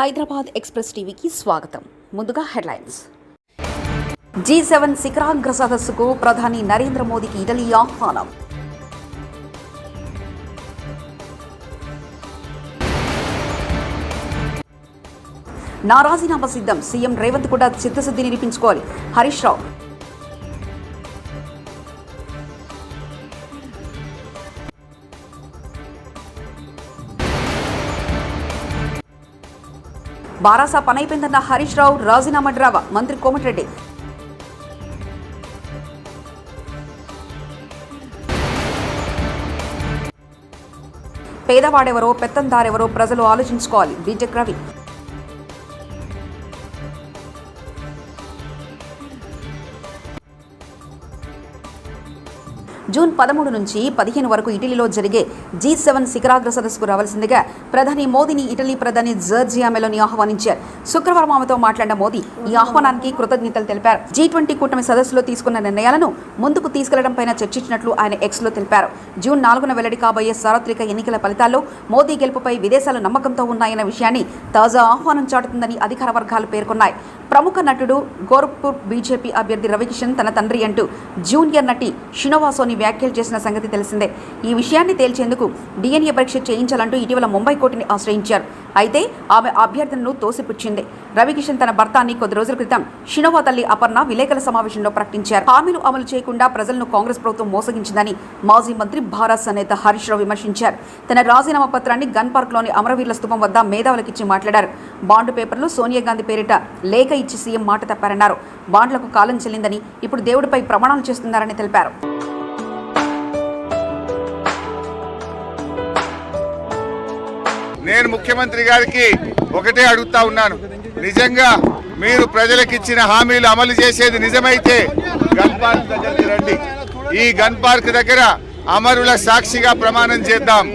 Hyderabad express టీవీకి స్వాగతం. ముందుగా హెడ్లైన్స్. G7 శిఖరాగ్ర సదస్సుకు ప్రధాని నరేంద్ర మోదీకి ఇటలీ ఆహ్వానం. నా రాజీనామా సిద్ధం, సీఎం రేవంత్ కూడా చిత్తశుద్ధి నిరూపించుకోవాలి, హరీష్ రావు. బారాసా పనైపోయిందన్న హరీష్ రావు, రాజీనామా డ్రావా, మంత్రి కోమటిరెడ్డి. పేదవాడెవరో పెత్తందారెవరో ప్రజలు ఆలోచించుకోవాలి, బీటెక్ రవి. జూన్ 13 నుంచి 15 వరకు ఇటలీలో జరిగే G7 శిఖరాగ్ర సదస్సుకు రావాల్సిందిగా ప్రధాని మోదీని ఇటలీ ప్రధాని జార్జియా మెలోని ఆహ్వానించారు. శుక్రవారం ఆమెతో మాట్లాడిన మోదీ ఈ ఆహ్వానానికి కృతజ్ఞతలు తెలిపారు. G20 కూటమి సదస్సులో తీసుకున్న నిర్ణయాలను ముందుకు తీసుకెళ్లడంపై చర్చించినట్లు ఆయన ఎక్స్లో తెలిపారు. జూన్ 4న వెల్లడి కాబోయే సార్వత్రిక ఎన్నికల ఫలితాల్లో మోదీ గెలుపుపై విదేశాలు నమ్మకంతో ఉన్నాయన్న విషయాన్ని తాజా ఆహ్వానం చాటుతుందని అధికార వర్గాలు పేర్కొన్నాయి. ప్రముఖ నటుడు గోరఖ్పూర్ బీజేపీ అభ్యర్థి రవికిషన్ తన తండ్రి అంటూ జూనియర్ నటి షినోవాసోని వ్యాఖ్యలు చేసిన సంగతి తెలిసిందే. ఈ విషయాన్ని తేల్చేందుకు DNA పరీక్ష చేయించాలంటూ ఇటీవల ముంబై కోర్టుని ఆశ్రయించారు. అయితే ఆమె అభ్యర్థనను తోసిపుచ్చింది. రవికిషన్ తన భర్తాన్ని కొద్ది రోజుల క్రితం షినోవా తల్లి అపర్ణ విలేకరుల సమావేశంలో ప్రకటించారు. హామీలు అమలు చేయకుండా ప్రజలను కాంగ్రెస్ ప్రభుత్వం మోసగించిందని మాజీ మంత్రి భారత నేత హరీష్ రావు విమర్శించారు. తన రాజీనామా పత్రాన్ని గన్ పార్క్లోని అమరవీరుల స్థూపం వద్ద మేధావులకిచ్చి మాట్లాడారు. బాండ్ పేపర్లు సోనియా గాంధీ పేరిట లేఖ ఇచ్చి సీఎం మాట తప్పారన్నారు. బాండ్లకు కాలం చెల్లిందని ఇప్పుడు దేవుడిపై ప్రమాణాలు చేస్తున్నారని తెలిపారు. నేను ముఖ్యమంత్రి గారికి ఒకటే అడుగుతా ఉన్నాను, నిజంగా మీరు ప్రజలకు ఇచ్చిన హామీలు అమలు చేసేది నిజమైతే గన్ పార్క్ దగ్గరికి రండి. ఈ గన్ పార్క్ దగ్గర అమరుల సాక్షిగా ప్రమాణం చేద్దాం.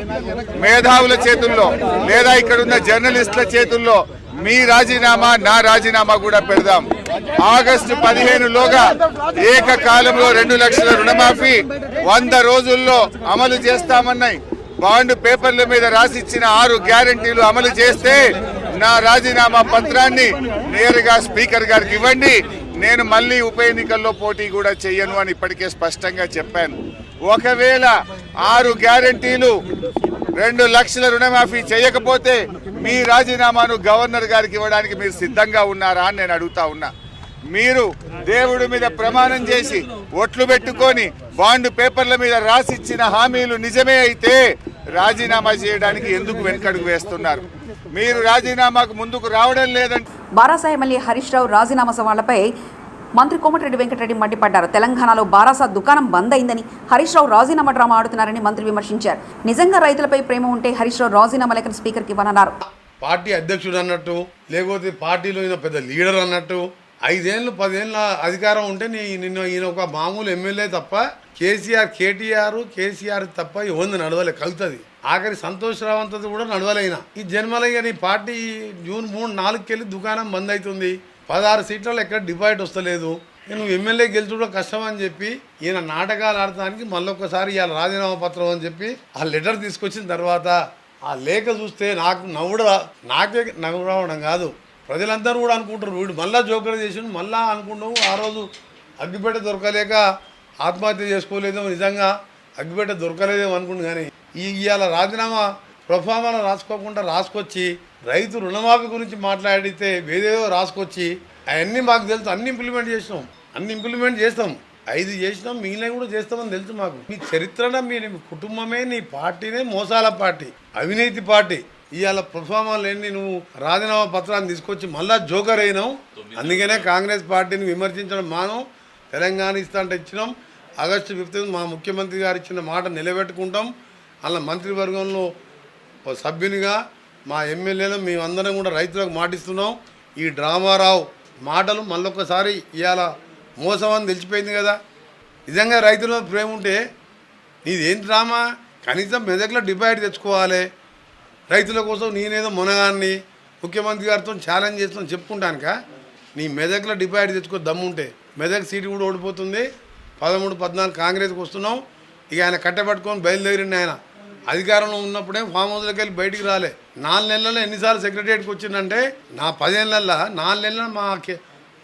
మేధావుల చేతుల్లో లేదా ఇక్కడున్న జర్నలిస్టుల చేతుల్లో మీ రాజీనామా నా రాజీనామా కూడా పెడదాం. ఆగస్టు 15లోగా ఏకకాలంలో 2 లక్షల రుణమాఫీ 100 రోజుల్లో అమలు చేస్తామన్నాయి. బాండ్ పేపర్ల మీద రాసిచ్చిన 6 గ్యారంటీలు అమలు చేస్తే నా రాజీనామా పత్రాన్ని నేరుగా స్పీకర్ గారికి ఇవ్వండి. నేను మళ్ళీ ఉప ఎన్నికల్లో పోటీ కూడా చెయ్యను అని ఇప్పటికే స్పష్టంగా చెప్పాను. ఒకవేళ 6 గ్యారంటీలు 2 లక్షల రుణమాఫీ చేయకపోతే మీ రాజీనామాను గవర్నర్ గారికి ఇవ్వడానికి మీరు సిద్ధంగా ఉన్నారా అని నేను అడుగుతా ఉన్నా. మీరు దేవుడి మీద ప్రమాణం చేసి ఒట్లు పెట్టుకొని బాండ్ పేపర్ల మీద రాసిచ్చిన హామీలు నిజమే అయితే రాజీనామా చేయడానికి ఎందుకు వెనకడుగు వేస్తున్నారు? మీరు రాజీనామాకు ముందుకు రావడం లేదంటే. బారాసా ఎమ్మెల్యే హరీష్ రావు రాజీనామా సవాళ్లపై మంత్రి కోమటిరెడ్డి వెంకటరెడ్డి మండిపడ్డారు. తెలంగాణలో బారాసా దుకాణం బంద్ అయిందని, హరీష్ రావు రాజీనామా డ్రామా ఆడుతున్నారని మంత్రి విమర్శించారు. నిజంగా రైతులపై ప్రేమ ఉంటే హరీష్ రావు రాజీనామా లేఖను స్పీకర్కి ఇవ్వనన్నారు. పార్టీ అధ్యక్షుడు అన్నట్టు, లేకపోతే పార్టీలో ఈయన పెద్ద లీడర్ అన్నట్టు, 5 ఏళ్ళు 10 ఏళ్ళ అధికారం ఉంటే ఈయన ఒక మామూలు ఎమ్మెల్యే తప్ప కేసీఆర్ తప్ప ఎవరిని నడవలే, కలుతుంది. ఆఖరి సంతోష్ రావు అంతది కూడా నడవలేనా. ఈ జన్మలో నీ పార్టీ జూన్ 3, 4కి వెళ్ళి దుకాణం బంద్ అవుతుంది. 16 సీట్లలో ఎక్కడ డిపాజిట్ వస్తలేదు. నువ్వు ఎమ్మెల్యే గెలుచుకోవడం కష్టం అని చెప్పి ఈయన నాటకాలు ఆడటానికి మళ్ళొక్కసారి ఇవాళ రాజీనామా పత్రం అని చెప్పి ఆ లెటర్ తీసుకొచ్చిన తర్వాత ఆ లేఖ చూస్తే నాకే నవ్వు రావడం కాదు, ప్రజలందరూ కూడా అనుకుంటారు వీడు మళ్ళా జోకర్ చేసి మళ్ళా అనుకుంటాము. ఆ రోజు అగ్గిపేట దొరకలేక ఆత్మహత్య చేసుకోలేదేమో, నిజంగా అగ్గిపేట దొరకలేదేమో అనుకుంటు. కానీ ఇవాళ రాజీనామా ప్రొఫామాలో రాసుకొచ్చి రైతు రుణమాఫీ గురించి మాట్లాడితే వేదేదో రాసుకొచ్చి అవన్నీ మాకు తెలుసు, అన్ని ఇంప్లిమెంట్ చేస్తాం 5 చేసినాం, మిగిలిన కూడా చేస్తామని తెలుసు మాకు. మీ చరిత్రలో మీ కుటుంబమే, నీ పార్టీనే మోసాల పార్టీ, అవినీతి పార్టీ. ఇవాళ ప్రొఫామాలు ఎన్ని నువ్వు రాజీనామా పత్రాన్ని తీసుకొచ్చి మళ్ళా జోకర్ అయినావు. అందుకనే కాంగ్రెస్ పార్టీని విమర్శించడం మానం. తెలంగాణ ఇస్తాంటే ఇచ్చినాం. ఆగస్టు 15 మా ముఖ్యమంత్రి గారు ఇచ్చిన మాట నిలబెట్టుకుంటాం. అలా మంత్రివర్గంలో సభ్యునిగా మా ఎమ్మెల్యేలు మేమందరం కూడా రైతులకు మాటిస్తున్నాం. ఈ డ్రామారావు మాటలు మళ్ళొక్కసారి ఇవాళ మోసం అని తెలిసిపోయింది కదా. నిజంగా రైతుల ప్రేమ ఉంటే నీదేం డ్రామా? కనీసం మెదక్లో డిపాజిట్ తెచ్చుకోవాలి. రైతుల కోసం నేనేదో మునగాన్ని ముఖ్యమంత్రి గారితో ఛాలెంజ్ చేస్తాను చెప్పుకుంటానుక. నీ మెదక్లో డిపాజిట్ తెచ్చుకో దమ్ముంటే. మెదక్ సీటు కూడా ఓడిపోతుంది. 13, 14 కాంగ్రెస్కి వస్తున్నాం. ఇక ఆయన కట్టబట్టుకొని బయలుదేరిండి. ఆయన అధికారంలో ఉన్నప్పుడే ఫామ్ హౌస్లోకి వెళ్ళి బయటికి రాలే. 4 నెలల్లో ఎన్నిసార్లు సెక్రటరియట్కి వచ్చిందంటే నా 15 నెలల 4 నెలల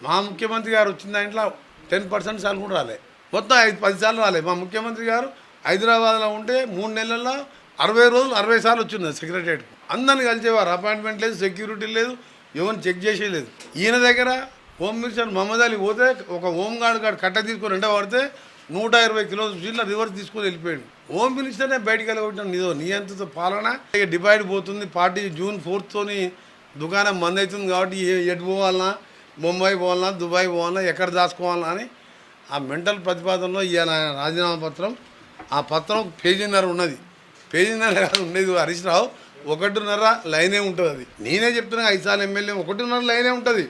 మా ముఖ్యమంత్రి గారు వచ్చిన దాంట్లో 10% సార్లు కూడా రాలే. మొత్తం 5-10 సార్లు రాలే. మా ముఖ్యమంత్రి గారు హైదరాబాద్లో ఉంటే 3 నెలల్లో 60 రోజులు 60 సార్లు వచ్చింది సెక్రటరియట్కి. అందరిని కలిసేవారు. అపాయింట్మెంట్ లేదు, సెక్యూరిటీ లేదు, ఎవరిని చెక్ చేసేయలేదు. ఈయన దగ్గర హోమ్ మినిస్టర్ మహమ్మద్ అలీ పోతే ఒక హోంగార్డ్ కట్ట తీసుకొని రెండో పడితే 120 కిలోమీటర్ల రివర్స్ తీసుకొని వెళ్ళిపోయాడు. హోమ్ మినిస్టర్నే బయటికి వెళ్ళగొట్టాను. నియంత్రిత పాలన. ఇక డివైడ్ పోతుంది. పార్టీ June 4th దుకాణం బంద్ అవుతుంది కాబట్టి ఎటు పోవాలన్నా, ముంబై పోవాలన్నా, దుబాయ్ పోవాలన్నా, ఎక్కడ దాచుకోవాలన్నా అని ఆ మెంటల్ ప్రతిపాదనలో ఇవాళ రాజీనామా పత్రం, ఆ పత్రం పేజీన్నర ఉన్నది. పేజీన్నర కాదు ఉండేది హరీష్ రావు, 1.5 లైనే ఉంటుంది. అది నేనే చెప్తున్నా 5 సార్లు ఎమ్మెల్యే 1.5 లైనే ఉంటుంది.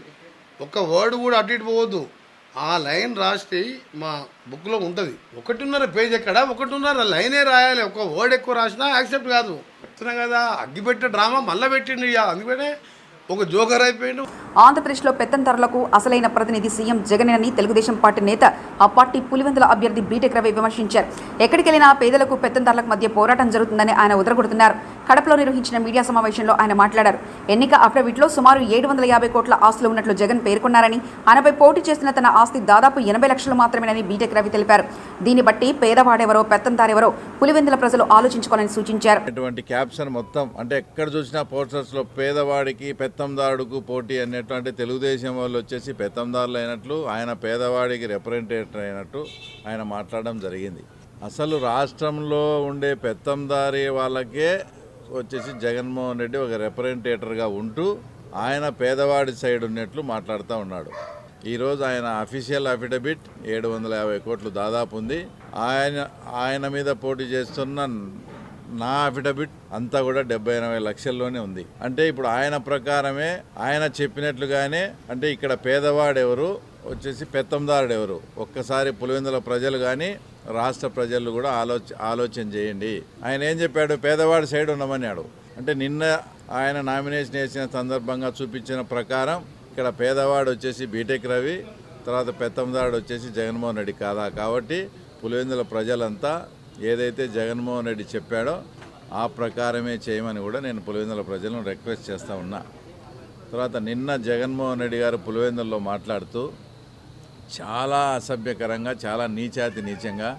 ఒక్క వర్డ్ కూడా అటు ఇటు పోవద్దు. ఆ లైన్ రాస్తే మా బుక్లో ఉంటుంది. 1.5 పేజ్ ఎక్కడ, 1.5 లైనే రాయాలి. ఒక వర్డ్ ఎక్కువ రాసినా యాక్సెప్ట్ కాదు. చెప్తున్నా కదా, అగ్గిపెట్టే డ్రామా మళ్ళీ పెట్టిండు. అందుకనే ఒక జోకర్ అయిపోయిండు. ఆంధ్రప్రదేశ్లో పెత్తందారులకు అసలైన ప్రతినిధి సీఎం జగనేనని తెలుగుదేశం పార్టీ నేత, ఆ పార్టీ పులివెందుల అభ్యర్థి బీటెక్ రవి విమర్శించారు. ఎక్కడికెళ్లినా పేదలకు పెత్తందారులకు మధ్య పోరాటం జరుగుతుందని ఆయన ఉదరగొడుతున్నారు. కడపలో నిర్వహించిన మీడియా సమావేశంలో ఆయన మాట్లాడారు. ఎన్నిక అఫిడవిట్లో సుమారు 750 కోట్ల ఆస్తులు ఉన్నట్లు జగన్ పేర్కొన్నారని, ఆయనపై పోటీ చేస్తున్న తన ఆస్తి దాదాపు 80 లక్షలు మాత్రమేనని బీటెక్ రవి తెలిపారు. దీన్ని బట్టి పేదవాడెవరో పెత్తందారెవరో పులివెందుల ప్రజలు ఆలోచించుకోవాలని సూచించారు. ఇటువంటి క్యాప్షన్ మొత్తం అంటే ఎక్కడ చూసినా పోస్టర్స్లో పేదవాడికి పెత్తందారుడుకు పోటీ అన్నట్టు, అంటే తెలుగుదేశం వాళ్ళు వచ్చేసి పెత్తందారులు అయినట్లు, ఆయన పేదవాడికి రిప్రజెంటేటివ్ అయినట్టు ఆయన మాట్లాడడం జరిగింది. అసలు రాష్ట్రంలో ఉండే పెత్తందారి వాళ్ళకే వచ్చేసి జగన్మోహన్ రెడ్డి ఒక రిప్రజెంటేటర్గా ఉంటూ ఆయన పేదవాడి సైడ్ ఉన్నట్లు మాట్లాడుతూ ఉన్నాడు. ఈరోజు ఆయన అఫీషియల్ అఫిడవిట్ 750 కోట్లు దాదాపు ఉంది. ఆయన మీద పోటీ చేస్తున్న నా అఫిడవిట్ అంతా కూడా 70-80 లక్షల్లోనే ఉంది. అంటే ఇప్పుడు ఆయన ప్రకారమే, ఆయన చెప్పినట్లుగానే, అంటే ఇక్కడ పేదవాడెవరు వచ్చేసి పెత్తందారుడు ఎవరు ఒక్కసారి పులివెందుల ప్రజలు కానీ రాష్ట్ర ప్రజలు కూడా ఆలోచన చేయండి. ఆయన ఏం చెప్పాడు, పేదవాడి సైడ్ ఉండమన్నాడు. అంటే నిన్న ఆయన నామినేషన్ వేసిన సందర్భంగా చూపించిన ప్రకారం ఇక్కడ పేదవాడు వచ్చేసి బీటెక్ రవి, తర్వాత పెత్తందారుడు వచ్చేసి జగన్మోహన్ రెడ్డి కాదా. కాబట్టి పులివెందుల ప్రజలంతా ఏదైతే జగన్మోహన్ రెడ్డి చెప్పాడో ఆ ప్రకారమే చేయమని కూడా నేను పులివెందుల ప్రజలను రిక్వెస్ట్ చేస్తూ ఉన్నా. తర్వాత నిన్న జగన్మోహన్ రెడ్డి గారు పులివెందుల్లో మాట్లాడుతూ చాలా అసభ్యకరంగా, చాలా నీచంగా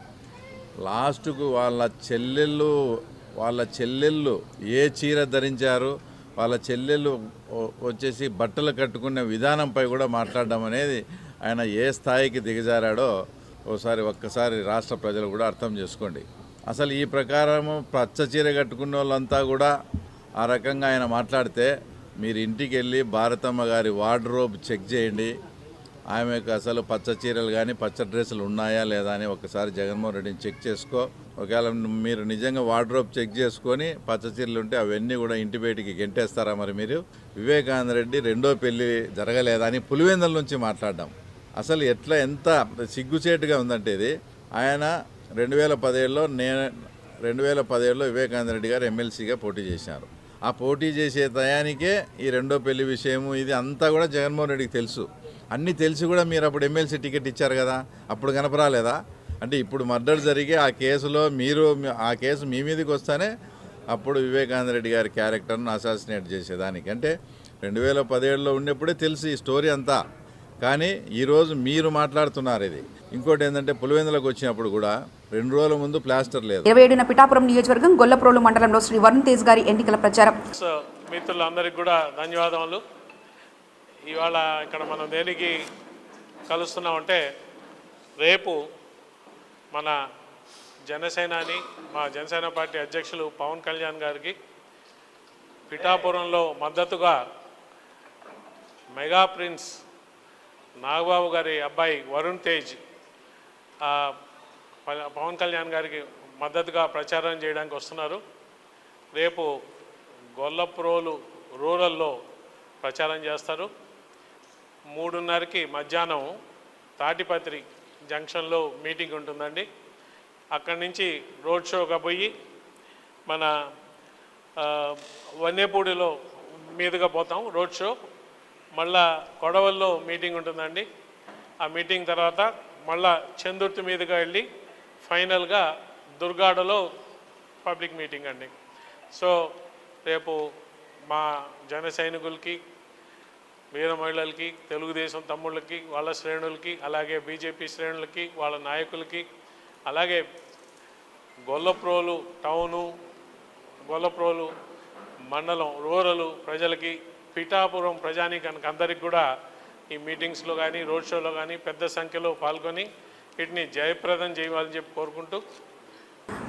లాస్ట్కు వాళ్ళ చెల్లెళ్ళు ఏ చీర ధరించారు, వాళ్ళ చెల్లెళ్ళు వచ్చేసి బట్టలు కట్టుకునే విధానంపై కూడా మాట్లాడడం అనేది ఆయన ఏ స్థాయికి దిగజారాడో ఒక్కసారి రాష్ట్ర ప్రజలు కూడా అర్థం చేసుకోండి. అసలు ఈ ప్రకారము పచ్చ చీర కట్టుకున్న వాళ్ళంతా కూడా ఆ రకంగా ఆయన మాట్లాడితే మీరు ఇంటికి వెళ్ళి భారతమ్మ గారి వార్డ్రోబ్ చెక్ చేయండి. ఆమెకు అసలు పచ్చ చీరలు కానీ పచ్చ డ్రెస్సులు ఉన్నాయా లేదా అని ఒకసారి జగన్మోహన్ రెడ్డిని చెక్ చేసుకో. ఒకవేళ మీరు నిజంగా వార్డ్రోబ్ చెక్ చేసుకొని పచ్చ చీరలు ఉంటే అవన్నీ కూడా ఇంటి బయటికి గెంటేస్తారా? మరి మీరు వివేకానంద రెడ్డి రెండో పెళ్లి జరగలేదా అని పులివెందుల నుంచి మాట్లాడడం అసలు ఎంత సిగ్గుచేటుగా ఉందంటే ఇది. ఆయన 2017లో వివేకానంద రెడ్డి గారు ఎమ్మెల్సీగా పోటీ చేశారు. ఆ పోటీ చేసే టయానికే ఈ రెండో పెళ్లి విషయము ఇది అంతా కూడా జగన్మోహన్ రెడ్డికి తెలుసు. అన్నీ తెలిసి కూడా మీరు అప్పుడు ఎమ్మెల్సీ టికెట్ ఇచ్చారు కదా, అప్పుడు కనపరాలేదా? అంటే ఇప్పుడు మర్డర్ జరిగి ఆ కేసులో ఆ కేసు మీ మీదకి వస్తానే అప్పుడు వివేకానంద రెడ్డి గారి క్యారెక్టర్ను అసాసినేట్ చేసేదానికి. అంటే 2017లో ఉన్నప్పుడే తెలుసు ఈ స్టోరీ అంతా. కానీ ఈరోజు మీరు మాట్లాడుతున్నారు ఇది. ఇంకోటి ఏంటంటే పులివెందులకు వచ్చినప్పుడు కూడా 2 రోజుల ముందు ప్లాస్టర్ లేదు. 27న పిఠాపురం నియోజకవర్గం గొల్లప్రోలు మండలంలో శ్రీ వరుణ్ తేజ్ గారి ఎన్నికల ప్రచారం. మిత్రులందరికీ కూడా ధన్యవాదములు. ఇవాళ ఇక్కడ మనం దేనికి కలుస్తున్నామంటే రేపు మన మా జనసేన పార్టీ అధ్యక్షులు పవన్ కళ్యాణ్ గారికి పిఠాపురంలో మద్దతుగా మెగా ప్రిన్స్ నాగబాబు గారి అబ్బాయి వరుణ్ తేజ్ పవన్ కళ్యాణ్ గారికి మద్దతుగా ప్రచారం చేయడానికి వస్తున్నారు. రేపు గొల్లప్రోలు రూరల్లో ప్రచారం చేస్తారు. 3:30కి మధ్యాహ్నం తాటిపత్రి జంక్షన్లో మీటింగ్ ఉంటుందండి. అక్కడి నుంచి రోడ్ షోగా పోయి మన వన్నేపూడిలో మీదుగా పోతాం రోడ్ షో. మళ్ళా కొడవల్లో మీటింగ్ ఉంటుందండి. ఆ మీటింగ్ తర్వాత మళ్ళా చందుర్తి మీదుగా వెళ్ళి ఫైనల్గా దుర్గాడలో పబ్లిక్ మీటింగ్ అండి. సో రేపు మా జన సైనికులకి, వీర మహిళలకి, తెలుగుదేశం తమ్ముళ్ళకి, వాళ్ళ శ్రేణులకి, అలాగే బీజేపీ శ్రేణులకి, వాళ్ళ నాయకులకి, అలాగే గొల్లప్రోలు టౌను, గొల్లప్రోలు మండలం రూరల్ ప్రజలకి, పిఠాపురం ప్రజానీకానికి అందరికి కూడా ఈ మీటింగ్స్లో కానీ రోడ్ షోలో కానీ పెద్ద సంఖ్యలో పాల్గొని వీటిని జయప్రదం చేయాలని చెప్పి కోరుకుంటూ,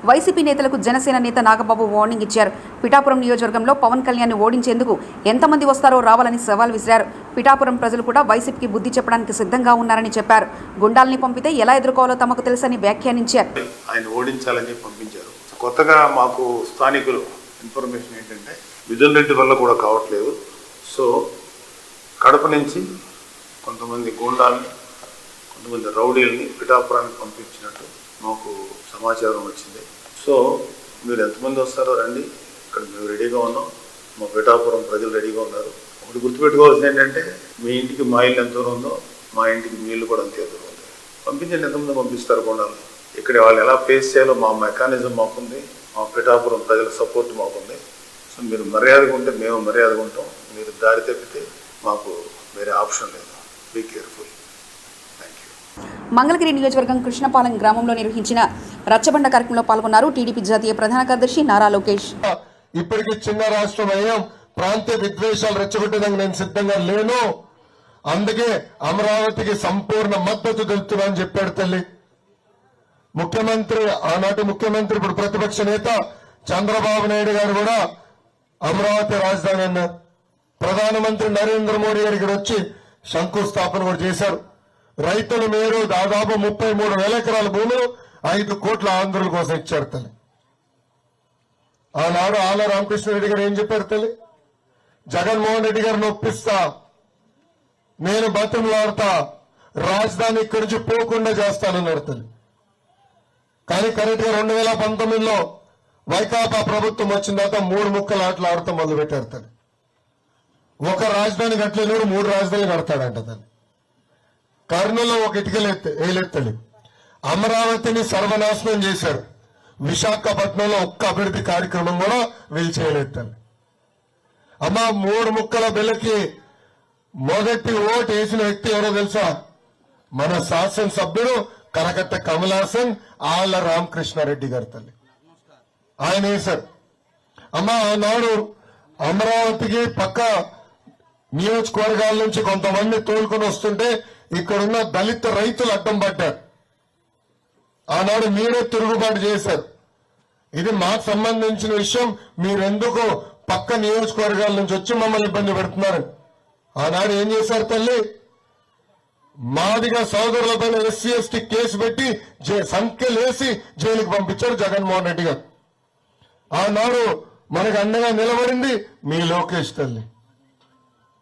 వైసీపీ నేతలకు జనసేన నేత నాగబాబు వార్నింగ్ ఇచ్చారు. పిఠాపురం నియోజకవర్గంలో పవన్ కళ్యాణ్ ఓడించేందుకు ఎంతమంది వస్తారో రావాలని సవాల్ విసిరారు. పిఠాపురం ప్రజలు కూడా వైసీపీకి బుద్ధి చెప్పడానికి సిద్ధంగా ఉన్నారని చెప్పారు. గుండాల్ని పంపితే ఎలా ఎదుర్కోవాలో తమకు తెలుసని వ్యాఖ్యానించారు. ఆయన ఓడించాలని పంపించారు. కొత్తగా మాకు స్థానికులు ఇన్ఫర్మేషన్ ఏంటంటే మిథున్ రెడ్డి వల్ల కూడా కావట్లేదు. సో కడప నుంచి కొంతమంది గూండాల్ని, కొంతమంది రౌడీల్ని పిఠాపురానికి పంపించినట్టు మాకు సమాచారం వచ్చింది. సో మీరు ఎంతమంది వస్తారో రండి, ఇక్కడ మేము రెడీగా ఉన్నాం, మా పిఠాపురం ప్రజలు రెడీగా ఉన్నారు. ఒకటి గుర్తుపెట్టుకోవాల్సింది ఏంటంటే మీ ఇంటికి మా ఇల్లు ఎంత దూరం ఉందో మా ఇంటికి మీ ఇల్లు కూడా అంతే దూరం ఉంది. పంపించండి, ఎంతమంది పంపిస్తారు గూండాలు. ఇక్కడ వాళ్ళు ఎలా ఫేస్ చేయాలో మా మెకానిజం మాకుంది, మా పిఠాపురం ప్రజల సపోర్ట్ మాకుంది. సో మీరు మర్యాదగా ఉంటే మేము మర్యాదగా ఉంటాం. మీరు దారి తప్పితే మాకు వేరే ఆప్షన్ లేదు. Be careful. Thank you. Mangalagiri నియోజకవర్గం కృష్ణపాలెం గ్రామంలో నిర్వహించిన రచ్చబండ కార్యక్రమంలో పాల్గొన్నారు టీడీపీ జాతీయ ప్రధాన కార్యదర్శి నారా లోకేష్. ఇప్పటికీ చిన్న రాష్ట్రం అయ్యాం, ప్రాంతీయ విద్వేషాలు రెచ్చగొట్టడానికి నేను సిద్ధంగా లేను, అందుకే అమరావతికి సంపూర్ణ మద్దతు తెలుపుతున్నానని చెప్పాడు తల్లి. ముఖ్యమంత్రి, ఆనాటి ముఖ్యమంత్రి, ఇప్పుడు ప్రతిపక్ష నేత చంద్రబాబు నాయుడు గారు కూడా అమరావతి రాజధాని అన్నారు. ప్రధానమంత్రి నరేంద్ర మోడీ గారు ఇక్కడ వచ్చి శంకుస్థాపన కూడా చేశారు. రైతుల మేరు దాదాపు 33,000 ఎకరాల భూములు 5 కోట్ల ఆంధ్రుల కోసం ఇచ్చారు తల్లి. ఆనాడు ఆల రామకృష్ణారెడ్డి గారు ఏం చెప్పారు తల్లి? జగన్మోహన్ రెడ్డి గారిని ఒప్పిస్తా, నేను బతిమలాడతా, రాజధాని ఇక్కడి నుంచి పోకుండా చేస్తానన్నారు తల్లి. కానీ కరెక్ట్ గా 2019లో వైకాపా ప్రభుత్వం వచ్చిన తర్వాత 3 ముక్కలు ఆటలు ఆడుతూ మొదలు పెట్టారు తల్లి. ఒక రాజధాని కట్టలేను, 3 రాజధానులు కడతాడంట తల్లి. కర్నూలులో ఒక వేయలేదు. అమరావతిని సర్వనాశనం చేశారు. విశాఖపట్నంలో ఒక్క అభివృద్ధి కార్యక్రమం కూడా వీళ్ళు చేయలేదు. అమ్మా, 3 ముక్కల బిల్లకి మొదటి ఓటు వేసిన వ్యక్తి ఎవరో తెలుసా? మన శాసనసభ్యుడు కరకట్ట కమలాసన్ ఆళ్ల రామకృష్ణారెడ్డి గారు తల్లి. ఆయన వేశారు. అమ్మా, ఆనాడు అమరావతికి పక్క నియోజకవర్గాల నుంచి కొంతమంది తోలుకొని వస్తుంటే ఇక్కడున్న దళిత రైతులు అడ్డం పడ్డారు. ఆనాడు మీరే తిరుగుబాటు చేశారు. ఇది మాకు సంబంధించిన విషయం, మీరెందుకు పక్క నియోజకవర్గాల నుంచి వచ్చి మమ్మల్ని ఇబ్బంది పెడుతున్నారు? ఆనాడు ఏం చేశారు తల్లి? మాదిగా సోదరులపైన ఎస్సీ ఎస్టీ కేసు పెట్టి సంఖ్యలేసి జైలుకి పంపించారు జగన్మోహన్ రెడ్డి గారు. ఆనాడు మనకు అండగా నిలబడింది మీ లోకేష్ తల్లి.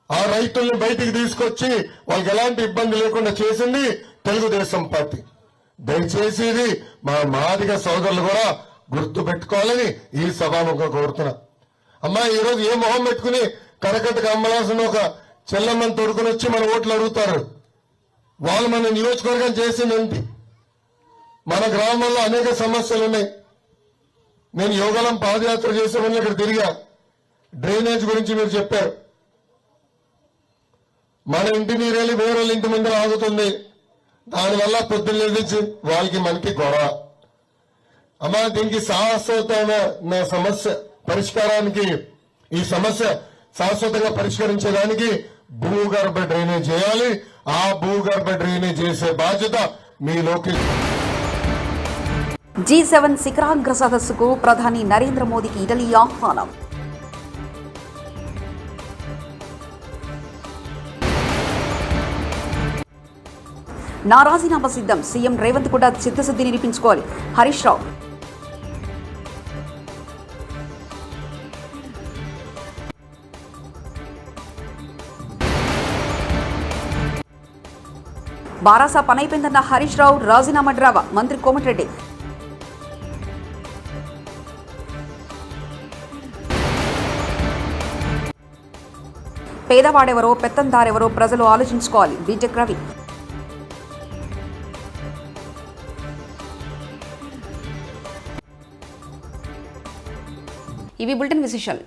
ఆ రైతుల్ని బయటికి తీసుకొచ్చి వాళ్ళకి ఎలాంటి ఇబ్బంది లేకుండా చేసింది తెలుగుదేశం పార్టీ. దయచేసి ఇది మా మాదిగ సోదరులు కూడా గుర్తు పెట్టుకోవాలని ఈ సభాముఖంగా కోరుతున్నా. అమ్మా, ఈరోజు ఏ మొహం పెట్టుకుని కరకట్టకు అమ్మలాసిన ఒక చెల్లమ్మని తోడుకుని వచ్చి మన ఓట్లు అడుగుతారు? వాళ్ళు మన నియోజకవర్గం చేసిందేంటి? మన గ్రామంలో అనేక సమస్యలు ఉన్నాయి. నేను యోగలం పాదయాత్ర చేసేవన్నీ ఇక్కడ తిరిగా. డ్రైనేజ్ గురించి మీరు చెప్పారు. మన ఇంటి నీరెళ్ళి వేరే ఇంటి ముందర ఆగుతుంది. దానివల్ల పొద్దున్న లేచి వాళ్ళకి మనకి గొడవ. అమ్మా, దీనికి శాశ్వతమైన సమస్య పరిష్కారానికి, ఈ సమస్య శాశ్వతంగా పరిష్కరించడానికి భూగర్భ డ్రైనేజ్ చేయాలి. ఆ భూగర్భ డ్రైనేజ్ చేసే బాధ్యత మీ లోకేష్. G7 శిఖరాగ్ర సదస్సుకు ప్రధాని నరేంద్ర మోదీకి ఇటలీ ఆహ్వానం. నా రాజీనామా సిద్ధం, సీఎం రేవంత్ కూడా చిత్తశుద్ధి నిరూపించుకోవాలి. హరీష్ రావు. బారాసా పనైపోయిందన్న హరీష్ రావు రాజీనామా డ్రావా. మంత్రి కోమటిరెడ్డి. పేదవాడెవరో పెత్తందారెవరో ప్రజలు ఆలోచించుకోవాలి. బీటెక్ రవి. ఇవి బులెటిన్ విశేషాలు.